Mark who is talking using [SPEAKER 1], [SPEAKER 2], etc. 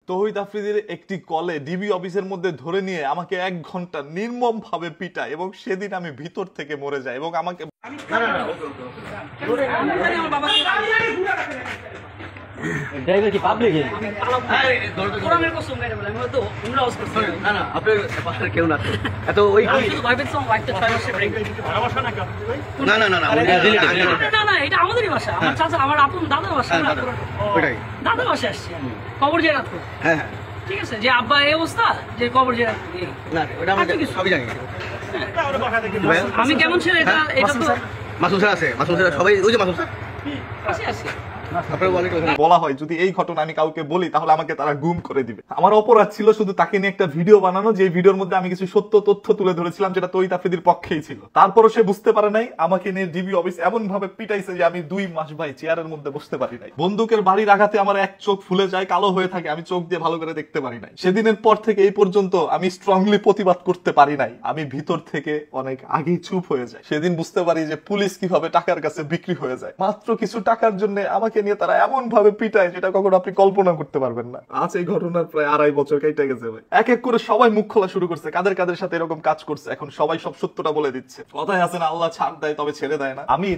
[SPEAKER 1] তৌহিদ আফ্রিদির একটি কলে ডিবি অফিসের মধ্যে ধরে নিয়ে আমাকে 1 ঘন্টা নির্মম ভাবে পিটায় এবং সেদিন আমি ভিতর থেকে মরে যাই এবং আমাকে
[SPEAKER 2] ড্রাইভার কি পাবলিক
[SPEAKER 3] কোরআনের কসম গাইতে বলে আমি তো উমরা ওয়াজ করছি
[SPEAKER 2] না না আপনার পাশে কেউ না এত ওই
[SPEAKER 3] আমি শুধু ভাইবেন সম ওয়াইফটা 6 মাসে ব্রেক ভালোবাসা না
[SPEAKER 2] না না না না
[SPEAKER 3] না না এটা আমাদেরই ভাষা আমার চাচা আমার আপন দাদার ভাষা
[SPEAKER 2] ওটাই
[SPEAKER 3] দাদার ভাষা আসছে কবর জিয়ারত করব
[SPEAKER 2] হ্যাঁ হ্যাঁ
[SPEAKER 3] ঠিক আছে যে আব্বা এই অবস্থা যে কবর জিয়ারত
[SPEAKER 2] না ওটা আমরা সবই জানি
[SPEAKER 3] আমি কেমন ছিল এটা এটা তো
[SPEAKER 2] মাসুম স্যার আছে মাসুম স্যার সবাই ওই যে মাসুম স্যার
[SPEAKER 3] আছে আছে
[SPEAKER 1] বলা হয় যদি এই ঘটনা আমি কাউকে বলি তাহলে আমাকে তারা গুম করে দিবে। আমার অপরাধ ছিল শুধু তাকে নিয়ে একটা ভিডিও বানানো, যে ভিডিওর মধ্যে আমি কিছু সত্য তথ্য তুলে ধরেছিলাম যেটা তৌহিদ আফ্রিদির পক্ষেই ছিল। তারপরও সে বুঝতে পারে নাই, আমাকে নিয়ে ডিবি অফিস এমন ভাবে পিটাইছে যে আমি 2 মাস ভাই চেয়ারের মধ্যে বসতে পারি নাই। বন্দুকের বাড়ির আঘাতে আমার এক চোখ ফুলে যায়, কালো হয়ে থাকে, আমি চোখ দিয়ে ভালো করে দেখতে পারি নাই। সেদিনের পর থেকে এই পর্যন্ত আমি স্ট্রংলি প্রতিবাদ করতে পারি নাই, আমি ভিতর থেকে অনেক আগেই চুপ হয়ে যায়। সেদিন বুঝতে পারি যে পুলিশ কিভাবে টাকার কাছে বিক্রি হয়ে যায়। মাত্র কিছু টাকার জন্য আমাকে নিয়ে তারা এমন ভাবে পিটায় যেটা কখনো আপনি কল্পনা করতে পারবেন না। আজ এই ঘটনার প্রায় 2.5 বছর কেটে গেছে ভাই। এক এক করে সবাই মুখ খোলা শুরু করছে, কাদের কাদের সাথে এরকম কাজ করছে। এখন সবাই সব সত্যটা বলে দিচ্ছে। কথায় আছে না, আল্লাহ ছাড় দেয় তবে ছেড়ে দেয় না। আমি